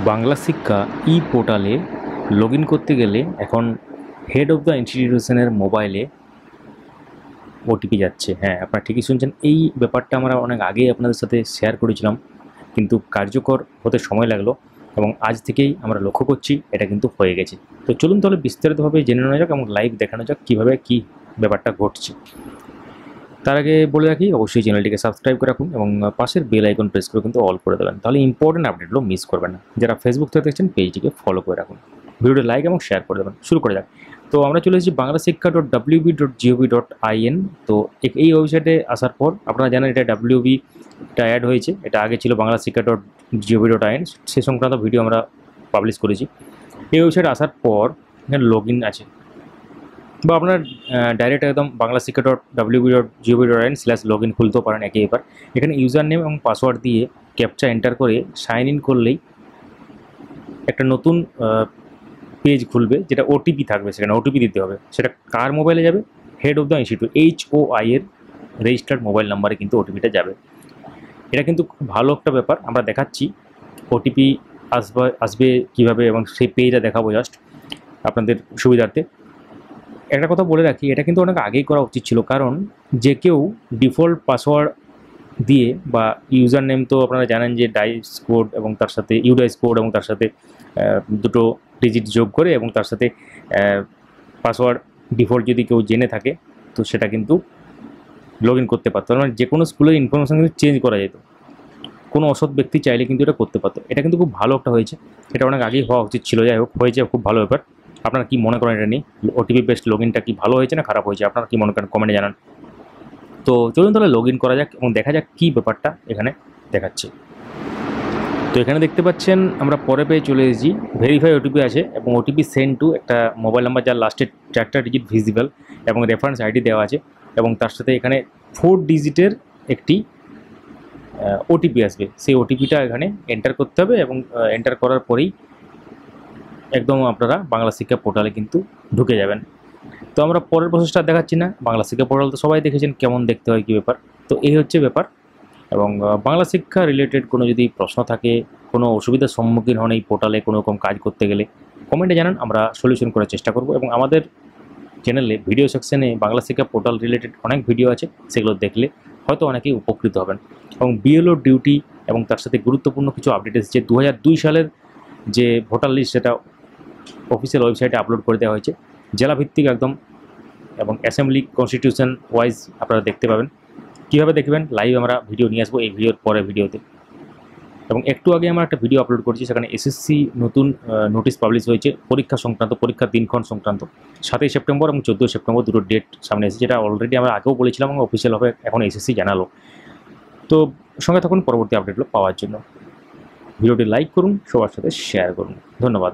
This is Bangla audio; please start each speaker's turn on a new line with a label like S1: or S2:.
S1: বাংলা শিক্ষা ই পোর্টালে লগ ইন করতে গেলে এখন হেড অফ দ্য ইনস্টিটিউশনের মোবাইলে ওটিপি যাচ্ছে। হ্যাঁ, আপনারা ঠিকই শুনছেন। এই ব্যাপারটা আমরা অনেক আগেই আপনাদের সাথে শেয়ার করেছিলাম, কিন্তু কার্যকর হতে সময় লাগলো এবং আজ থেকেই আমরা লক্ষ্য করছি এটা কিন্তু হয়ে গেছে। তো চলুন তাহলে বিস্তারিতভাবে জেনে নেওয়া যাক এবং লাইভ দেখানো যাক কীভাবে কী ব্যাপারটা ঘটছে। তার আগে বলে রাখি, অবশ্যই চ্যানেলটিকে সাবস্ক্রাইব করে রাখুন এবং পাশের বেল আইকন প্রেস করে কিন্তু অল করে দেবেন, তাহলে ইম্পর্টেন্ট আপডেটগুলো মিস করবেন না। যারা ফেসবুক থেকে দেখছেন পেজটিকে ফলো করে রাখুন, ভিডিওটি লাইক এবং শেয়ার করে দেবেন। শুরু করে যাক। তো আমরা চলে এসেছি banglasikha.wb.gov.in। তো এই ওয়েবসাইটে আসার পর আপনারা জানেন এটা WB-টা অ্যাড হয়েছে। এটা আগে ছিল banglasikha.gov.in, সে সংক্রান্ত ভিডিও আমরা পাবলিশ করেছি। এই ওয়েবসাইটে আসার পর এখানে লগ ইন আছে, বা আপনার ডাইরেক্ট একদম banglasikha.wb.gov.in/login খুলতেও পারেন একবার। এখানে ইউজার নেম এবং পাসওয়ার্ড দিয়ে ক্যাপচা এন্টার করে সাইন ইন করলেই একটা নতুন পেজ খুলবে, যেটা ওটিপি থাকবে। সেখানে ওটিপি দিতে হবে। সেটা কার মোবাইলে যাবে? Head of the institute HOI এর রেজিস্টার্ড মোবাইল নাম্বারে কিন্তু ওটিপিটা যাবে। এটা কিন্তু খুব ভালো একটা ব্যাপার। আমরা দেখাচ্ছি ওটিপি আসবে কীভাবে, এবং সেই পেজটা দেখাবো জাস্ট আপনাদের সুবিধার্থে। একটা কথা বলে রাখি, এটা কিন্তু অনেক আগেই করা উচিত ছিল, কারণ যে কেউ ডিফল্ট পাসওয়ার্ড দিয়ে বা ইউজার নেম, তো আপনারা জানেন যে ডাইস কোড এবং তার সাথে ইউডাইস কোড এবং তার সাথে দুটো ডিজিট যোগ করে এবং তার সাথে পাসওয়ার্ড ডিফল্ট যদি কেউ জেনে থাকে, তো সেটা কিন্তু লগ ইন করতে পারতো। মানে যে কোনো স্কুলের ইনফরমেশান কিন্তু চেঞ্জ করা যেত। কোনো অসৎ ব্যক্তি চাইলে কিন্তু এটা করতে পারতো। এটা কিন্তু খুব ভালো একটা হয়েছে। এটা অনেক আগেই হওয়া উচিত ছিল। যাই হোক, হয়েছে, খুব ভালো ব্যাপার। আপনারা কি মনে করেন এটা নিয়ে? ওটিপি বেসড লগ ইনটা কি ভালো হয়েছে না খারাপ হয়েছে? আপনারা কি মনে করেন কমেন্টে জানান। তো চলুন তাহলে লগ ইন করা যাক এবং দেখা যাক কী ব্যাপারটা এখানে দেখাচ্ছে। তো এখানে দেখতে পাচ্ছেন আমরা পরে পেয়ে চলে এসেছি। ভেরিফাই ওটিপি আছে এবং ওটিপি সেন্ড টু একটা মোবাইল নাম্বার যার লাস্টের 4টা ডিজিট ভিজিবল এবং রেফারেন্স আইডি দেওয়া আছে, এবং তার সাথে এখানে 4 ডিজিটের একটি ওটিপি আসবে। সেই ওটিপিটা এখানে এন্টার করতে হবে এবং এন্টার করার পরেই একদম আপনারা বাংলা শিক্ষা পোর্টালে কিন্তু ঢুকে যাবেন। তো আমরা পরের প্রসেসটা দেখাচ্ছি না। বাংলা শিক্ষা পোর্টাল তো সবাই দেখেছেন কেমন দেখতে হয়, কী ব্যাপার। তো এই হচ্ছে ব্যাপার। এবং বাংলা শিক্ষা রিলেটেড কোনো যদি প্রশ্ন থাকে, কোনো অসুবিধার সম্মুখীন হন এই পোর্টালে কোনো রকম কাজ করতে গেলে, কমেন্টে জানান, আমরা সলিউশন করার চেষ্টা করব। এবং আমাদের চ্যানেলে ভিডিও সেকশনে বাংলা শিক্ষা পোর্টাল রিলেটেড অনেক ভিডিও আছে, সেগুলো দেখলে হয়তো অনেকেই উপকৃত হবেন। এবং BLO ডিউটি এবং তার সাথে গুরুত্বপূর্ণ কিছু আপডেট এসেছে। 2002 সালের যে ভোটার লিস্ট, সেটা অফিসিয়াল ওয়েবসাইটে আপলোড করে দেওয়া হয়েছে, জেলাভিত্তিক একদম, এবং অ্যাসেম্বলি কনস্টিটিউশন ওয়াইজ আপনারা দেখতে পাবেন। কীভাবে দেখবেন? লাইভ আমরা ভিডিও নিয়ে আসবো এই ভিডিওর পরে ভিডিওতে। এবং একটু আগে আমরা একটা ভিডিও আপলোড করেছি, সেখানে SSC নতুন নোটিশ পাবলিশ হয়েছে পরীক্ষা সংক্রান্ত, পরীক্ষার দিনক্ষণ সংক্রান্ত। 7ই সেপ্টেম্বর এবং 14ই সেপ্টেম্বর দুটো ডেট সামনে এসেছে, যেটা অলরেডি আমরা আগেও বলেছিলাম এবং অফিসিয়ালভাবে এখন SSC জানালো। তো সঙ্গে থাকুন পরবর্তী আপডেটগুলো পাওয়ার জন্য। ভিডিওটি লাইক করুন, সবার সাথে শেয়ার করুন। ধন্যবাদ।